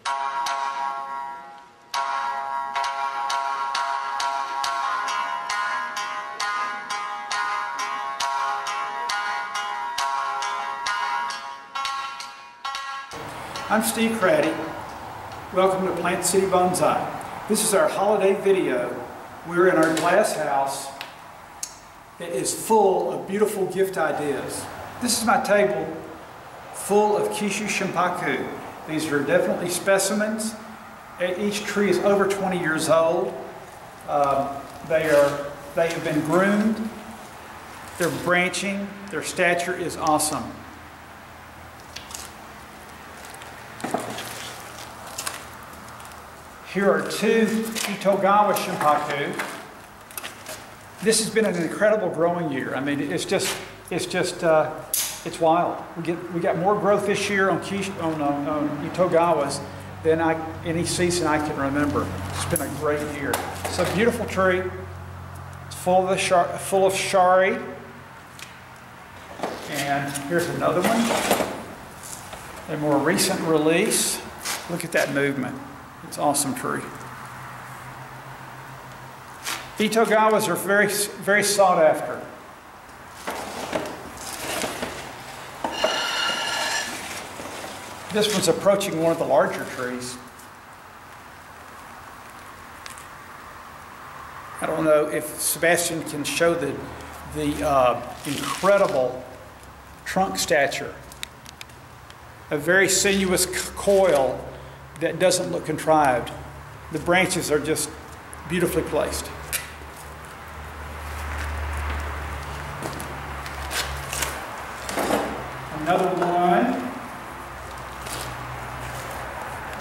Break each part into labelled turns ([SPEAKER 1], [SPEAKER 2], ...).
[SPEAKER 1] I'm Steve Craddy. Welcome to Plant City Bonsai. This is our holiday video. We're in our glass house. It is full of beautiful gift ideas. This is my table full of Kishu Shimpaku. These are definitely specimens. Each tree is over 20 years old. They have been groomed. They're branching. Their stature is awesome. Here are two Itogawa Shimpaku. This has been an incredible growing year. I mean, it's wild. We got more growth this year on Itogawas than any season I can remember. It's been a great year. It's a beautiful tree. It's full of shari. And here's another one, a more recent release. Look at that movement. It's an awesome tree. Itogawas are very, very sought after. This one's approaching one of the larger trees. I don't know if Sebastian can show the incredible trunk stature. A very sinuous coil that doesn't look contrived. The branches are just beautifully placed. Another one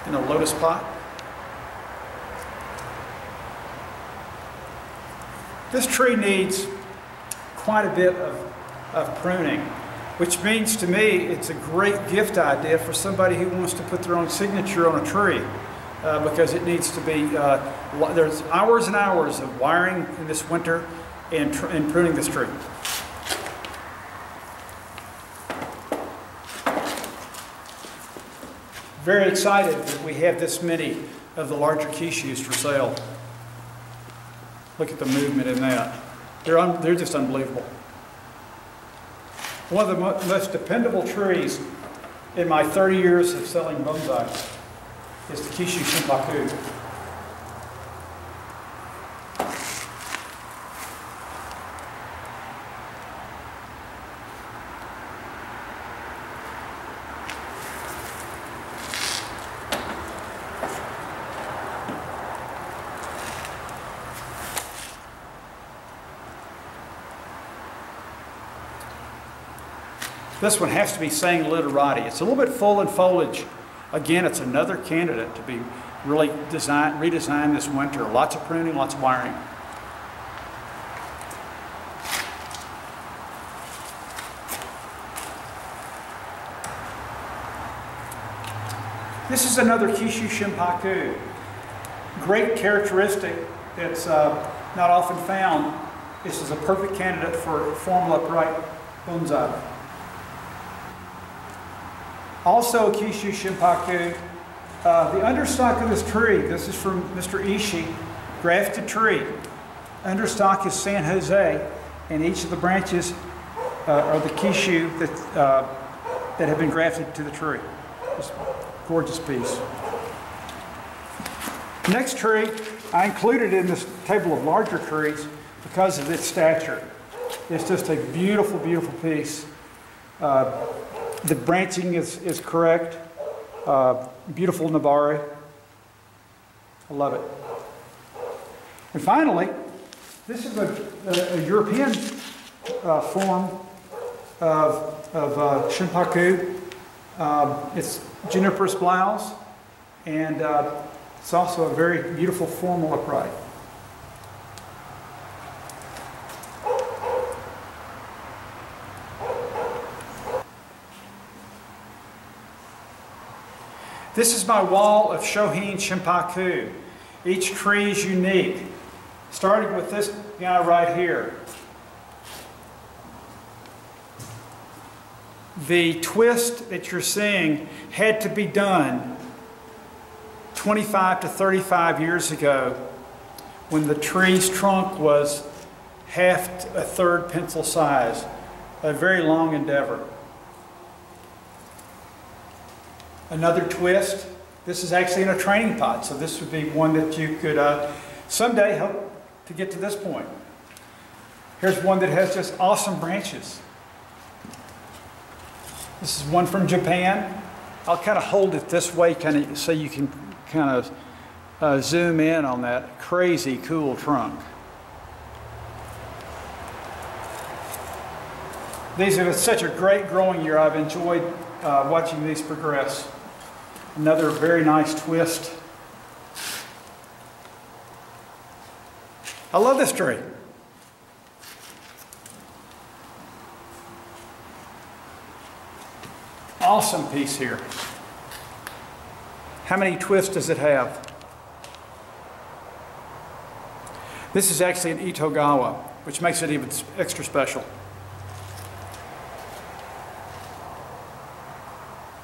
[SPEAKER 1] in a lotus pot. This tree needs quite a bit of pruning, which means to me it's a great gift idea for somebody who wants to put their own signature on a tree, because it needs to be, there's hours and hours of wiring in this winter and pruning this tree. Very excited that we have this many of the larger Kishus for sale. Look at the movement in that. They're just unbelievable. One of the most dependable trees in my 30 years of selling bonsai is the Kishu Shimpaku. This one has to be saying literati. It's a little bit full in foliage. Again, it's another candidate to be really redesigned this winter. Lots of pruning, lots of wiring. This is another Kishu Shimpaku. Great characteristic that's not often found. This is a perfect candidate for formal upright bonsai. Also a Kishu Shimpaku. The understock of this tree, this is from Mr. Ishii, grafted tree. Understock is San Jose, and each of the branches are the Kishu that have been grafted to the tree. Just gorgeous piece. Next tree, I included in this table of larger trees because of its stature. It's just a beautiful, beautiful piece. The branching is correct. Beautiful Nabare. I love it. And finally, this is a European form of Shimpaku. It's Juniper blouse, and it's also a very beautiful formal upright. This is my wall of Shohin Shimpaku. Each tree is unique, starting with this guy right here. The twist that you're seeing had to be done 25 to 35 years ago, when the tree's trunk was a third pencil size. A very long endeavor. Another twist. This is actually in a training pot, so this would be one that you could someday hope to get to this point. Here's one that has just awesome branches. This is one from Japan. I'll kind of hold it this way so you can kind of zoom in on that crazy cool trunk. These have been such a great growing year. I've enjoyed watching these progress. Another very nice twist. I love this tree. Awesome piece here. How many twists does it have? This is actually an Itogawa, which makes it even extra special.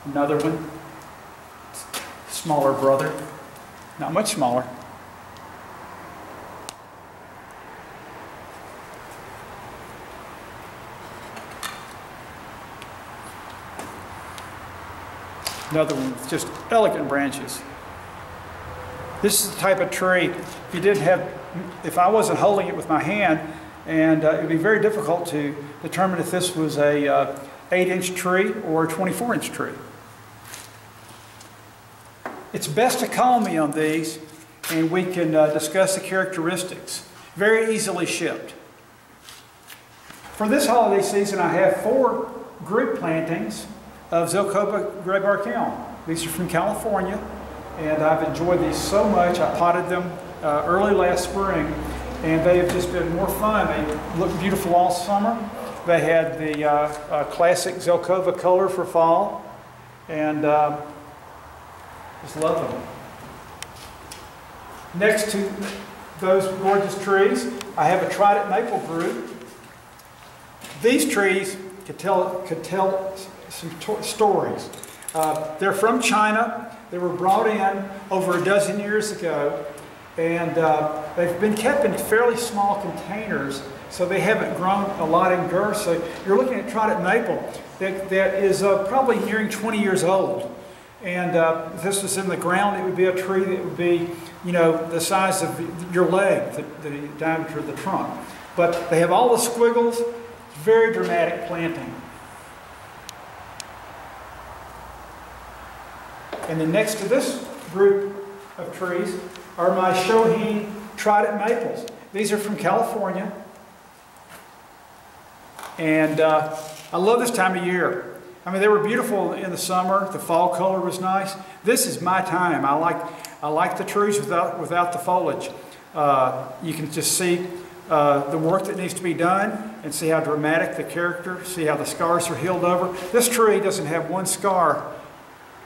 [SPEAKER 1] Another one, smaller brother, not much smaller. Another one with just elegant branches. This is the type of tree, if I wasn't holding it with my hand, and it would be very difficult to determine if this was a 8-inch tree or a 24-inch tree. It's best to call me on these and we can discuss the characteristics. Very easily shipped. For this holiday season, I have 4 group plantings of Zilkoba graybark elm. These are from California, and I've enjoyed these so much. I potted them early last spring, and they have just been more fun. They look beautiful all summer. They had the classic Zilkoba color for fall, and just love them. Next to those gorgeous trees, I have a trident maple group. These trees could tell some stories. They're from China. They were brought in over a dozen years ago, and they've been kept in fairly small containers, so they haven't grown a lot in girth. So you're looking at trident maple that is probably nearing 20 years old. And if this was in the ground, it would be a tree that would be, you know, the size of your leg, the diameter of the trunk. But they have all the squiggles. Very dramatic planting. And then next to this group of trees are my Shohin trident maples. These are from California. And I love this time of year. I mean, they were beautiful in the summer. The fall color was nice. This is my time. I like the trees without the foliage. You can just see the work that needs to be done and see how dramatic the character, see how the scars are healed over. This tree doesn't have one scar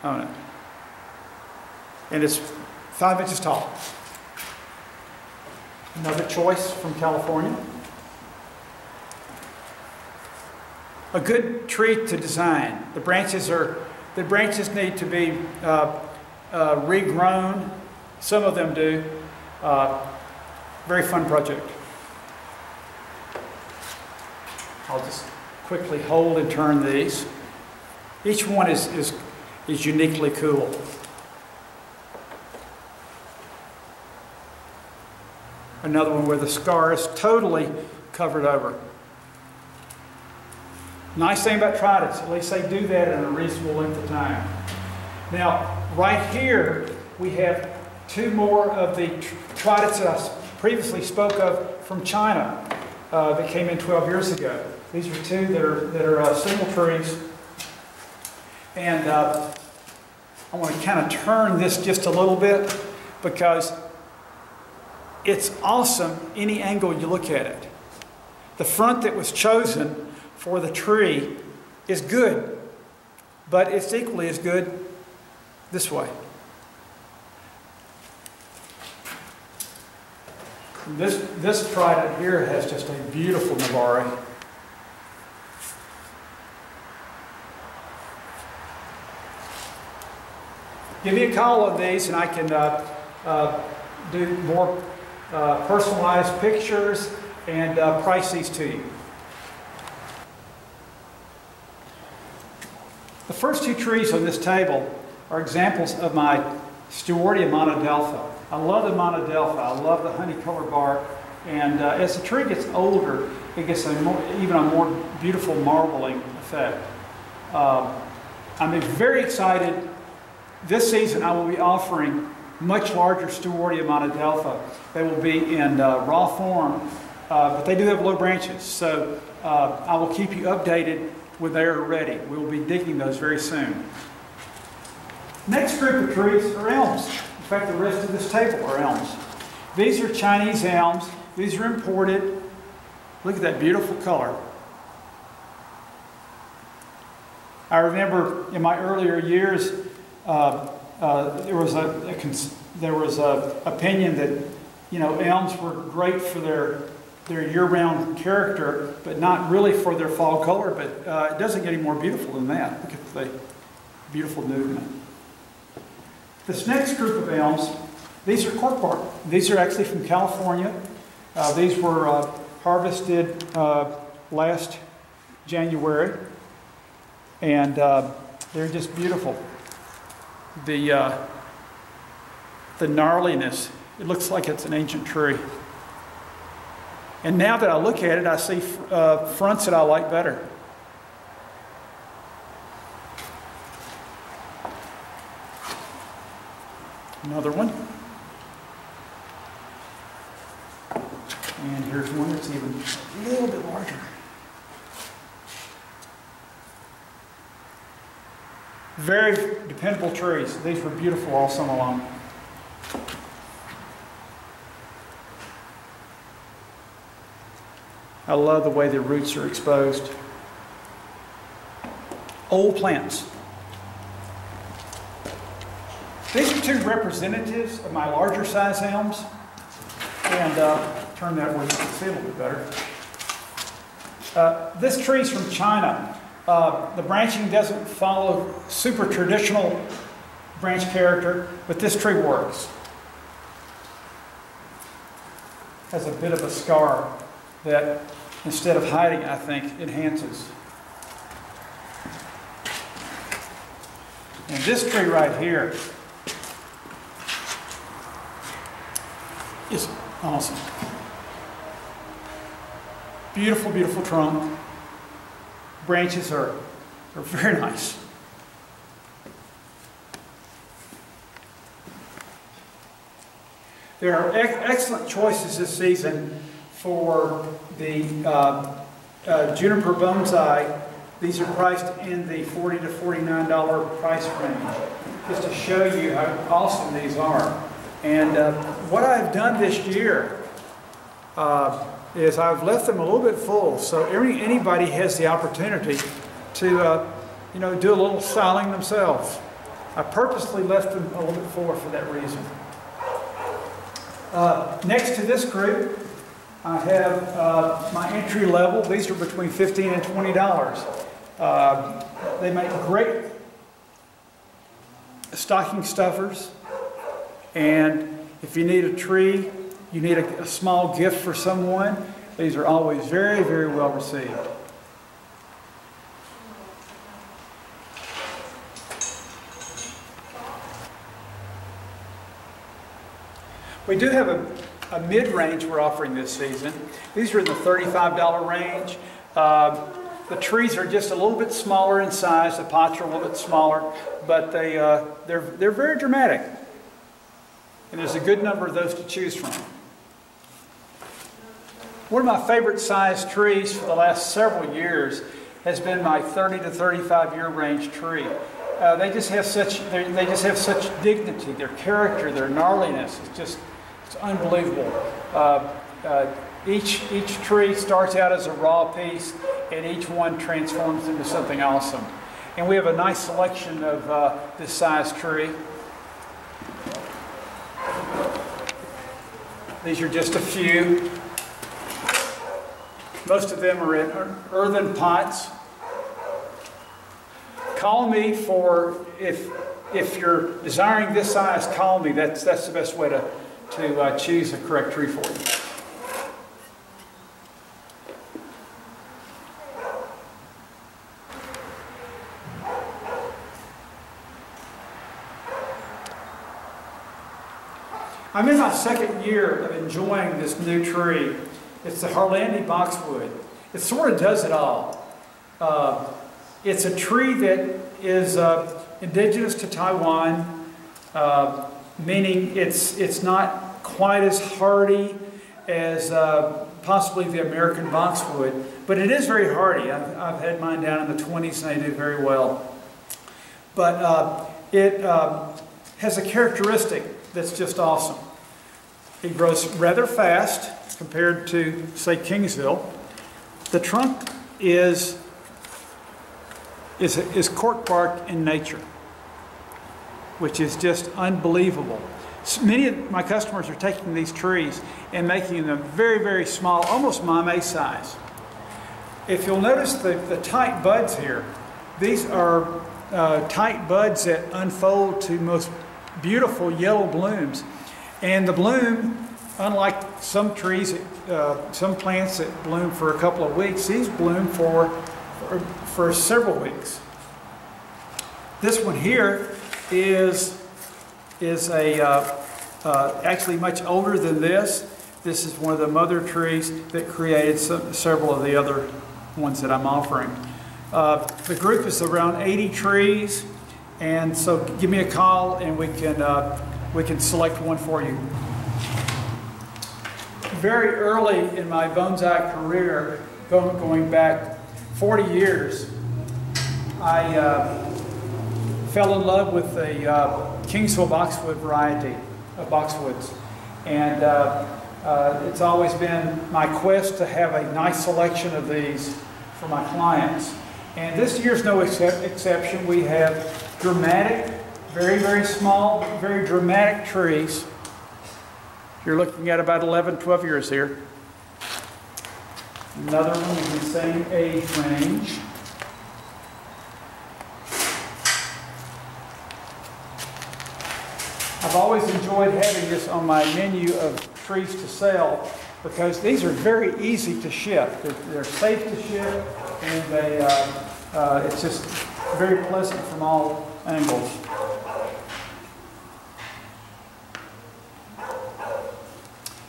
[SPEAKER 1] on it. And it's 5 inches tall. Another choice from California. A good tree to design. The branches need to be regrown. Some of them do. Very fun project. I'll just quickly hold and turn these. Each one is uniquely cool. Another one where the scar is totally covered over. Nice thing about tridents, at least they do that in a reasonable length of time. Now, right here, we have 2 more of the tridents that I previously spoke of from China that came in 12 years ago. These are 2 that are single trees. And I want to kind of turn this just a little bit because it's awesome any angle you look at it. The front that was chosen for the tree is good, but it's equally as good this way. This trident here has just a beautiful nabari. Give me a call on these and I can do more personalized pictures and price these to you. The first two trees on this table are examples of my Stewartia monodelpha. I love the monodelpha. I love the honey colored bark. And as the tree gets older, it gets even a more beautiful marbling effect. I'm very excited. This season I will be offering much larger Stewartia monodelpha. They will be in raw form, but they do have low branches. So I will keep you updated when they are ready. We will be digging those very soon. Next group of trees are elms. In fact, the rest of this table are elms. These are Chinese elms. These are imported. Look at that beautiful color. I remember in my earlier years, there was a opinion that, you know, elms were great for their year-round character, but not really for their fall color. But it doesn't get any more beautiful than that. Look at the beautiful movement. This next group of elms, these are corkbark. These are actually from California. These were harvested last January, and they're just beautiful. The gnarliness, it looks like it's an ancient tree. And now that I look at it, I see fronts that I like better. Another one. And here's one that's even a little bit larger. Very dependable trees. These were beautiful all summer long. I love the way the roots are exposed. Old plants. These are two representatives of my larger size elms. And turn that way so you can see a little bit better. This tree is from China. The branching doesn't follow super traditional branch character, but this tree works. Has a bit of a scar that, instead of hiding, I think, enhances. And this tree right here is awesome. Beautiful, beautiful trunk. Branches are very nice. There are excellent choices this season for the Juniper Bonsai. These are priced in the $40 to $49 price range, just to show you how awesome these are. And what I've done this year is I've left them a little bit full, so anybody has the opportunity to you know, do a little styling themselves. I purposely left them a little bit fuller for that reason. Next to this group, I have my entry level. These are between $15 and $20. They make great stocking stuffers. And if you need a tree, you need a small gift for someone, these are always very, very well received. We do have a mid-range we're offering this season. These are in the $35 range. The trees are just a little bit smaller in size. The pots are a little bit smaller, but they're very dramatic. And there's a good number of those to choose from. One of my favorite size trees for the last several years has been my 30 to 35 year range tree. They just have such dignity, their character, their gnarliness. It's unbelievable. Each tree starts out as a raw piece, and each one transforms into something awesome. And we have a nice selection of this size tree. These are just a few. Most of them are in earthen pots. Call me if if you're desiring this size, call me. That's the best way to choose the correct tree for you. I'm in my second year of enjoying this new tree. It's the Harlandi boxwood. It sort of does it all. It's a tree that is indigenous to Taiwan, meaning it's not quite as hardy as possibly the American boxwood, but it is very hardy. I've had mine down in the 20s and they do very well. But it has a characteristic that's just awesome. It grows rather fast compared to, say, Kingsville. The trunk is cork bark in nature, which is just unbelievable. So many of my customers are taking these trees and making them very, very small, almost mame size. If you'll notice the tight buds here, these are tight buds that unfold to most beautiful yellow blooms. And the bloom, unlike some trees, some plants that bloom for a couple of weeks, these bloom for several weeks. This one here is actually much older than this. This is one of the mother trees that created several of the other ones that I'm offering. The group is around 80 trees, and so give me a call and we can select one for you. Very early in my bonsai career, going back 40 years, I fell in love with the Kingsville Boxwood variety of boxwoods. And it's always been my quest to have a nice selection of these for my clients. And this year's no exception. We have dramatic, very, very small, very dramatic trees. You're looking at about 11, 12 years here. Another one in the same age range. I've always enjoyed having this on my menu of trees to sell because these are very easy to ship. They're safe to ship, and it's just very pleasant from all angles.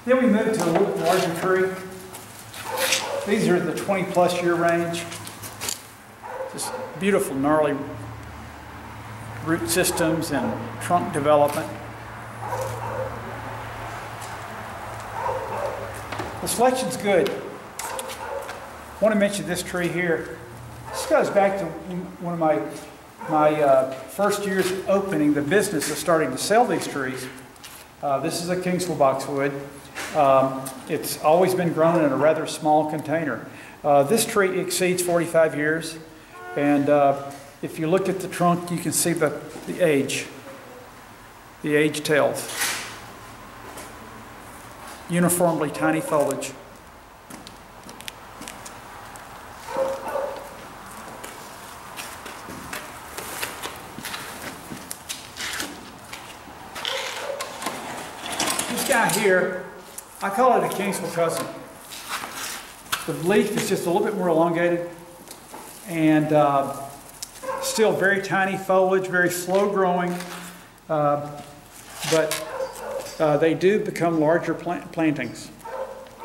[SPEAKER 1] Then we move to a little bit larger tree. These are the 20-plus year range. Just beautiful, gnarly root systems and trunk development. The selection's good. I want to mention this tree here. This goes back to one of my first years opening the business of starting to sell these trees. This is a Kingsville Boxwood. It's always been grown in a rather small container. This tree exceeds 45 years, and if you look at the trunk, you can see the age. The age tells. Uniformly tiny foliage. This guy here, I call it a Kingsville cousin. The leaf is just a little bit more elongated and still very tiny foliage, very slow growing, but they do become larger plantings,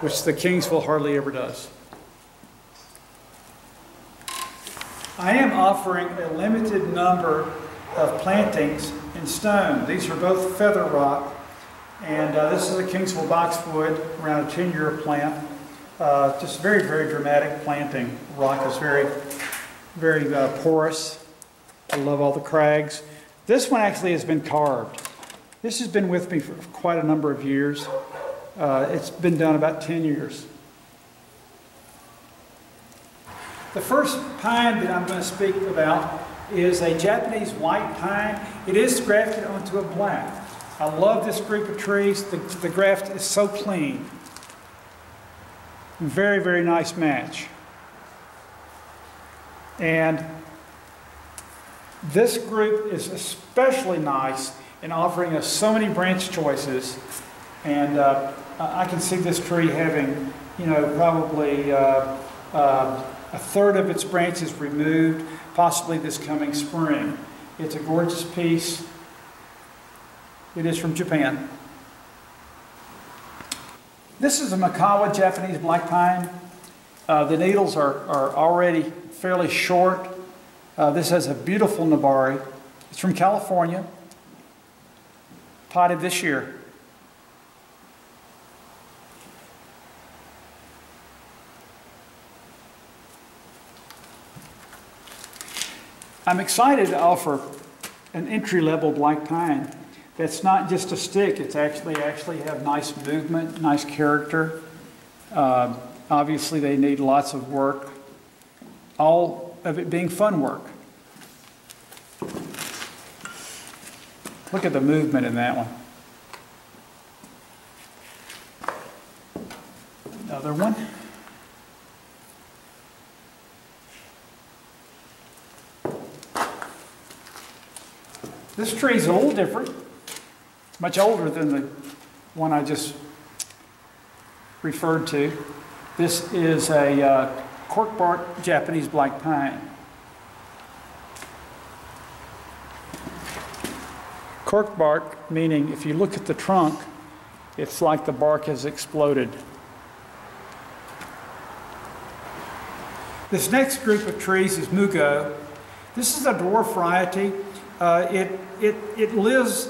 [SPEAKER 1] which the Kingsville hardly ever does. I am offering a limited number of plantings in stone. These are both feather rock, and this is a Kingsville Boxwood, around a 10-year plant. Just very, very dramatic planting. Rock is very, very porous. I love all the crags. This one actually has been carved. This has been with me for quite a number of years. It's been done about 10 years. The first pine that I'm going to speak about is a Japanese white pine. It is grafted onto a black. I love this group of trees. The graft is so clean. Very, very nice match. And This group is especially nice in offering us so many branch choices, and I can see this tree having, you know, probably a third of its branches removed, possibly this coming spring. It's a gorgeous piece. It is from Japan. This is a Corkbark Japanese Black Pine. The needles are already fairly short. This has a beautiful nabari. It's from California, potted this year. I'm excited to offer an entry-level black pine that's not just a stick. It's actually have nice movement, nice character. Obviously, they need lots of work, all of it being fun work. Look at the movement in that one. Another one. This tree is a little different. It's much older than the one I just referred to. This is a Corkbark Japanese Black Pine. Cork bark, meaning if you look at the trunk, it's like the bark has exploded. This next group of trees is Muga. This is a dwarf variety. It lives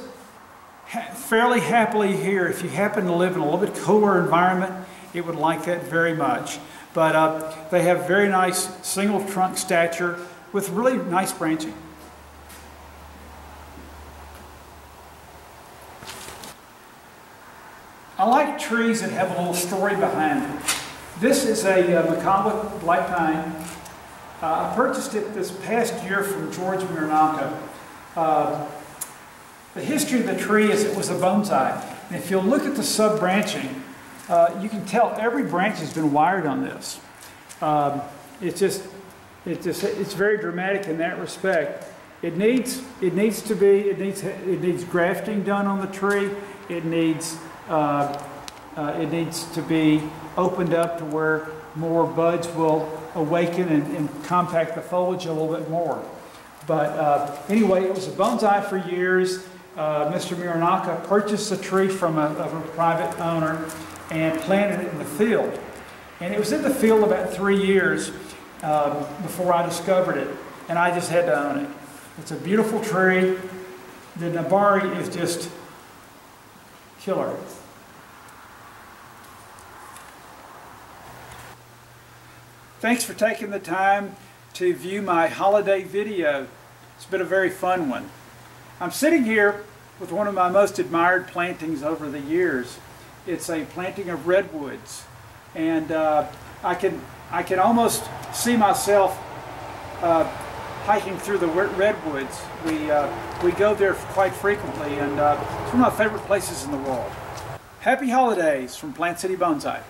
[SPEAKER 1] fairly happily here. If you happen to live in a little bit cooler environment, it would like that very much. But they have very nice single trunk stature with really nice branching. I like trees that have a little story behind them. This is a Kaaba Black Pine. I purchased it this past year from George Miranaka. The history of the tree is it was a bonsai. And if you'll look at the sub-branching, you can tell every branch has been wired on this. It's very dramatic in that respect. It needs grafting done on the tree. It needs to be opened up to where more buds will awaken and compact the foliage a little bit more. But anyway, it was a bonsai for years. Mr. Miranaka purchased the tree from a private owner and planted it in the field. And it was in the field about 3 years before I discovered it, and I just had to own it. It's a beautiful tree. The nabari is just killer. Thanks for taking the time to view my holiday video. It's been a very fun one. I'm sitting here with one of my most admired plantings over the years. It's a planting of redwoods, and I can almost see myself hiking through the redwoods. We go there quite frequently, and it's one of my favorite places in the world. Happy holidays from Plant City Bonsai.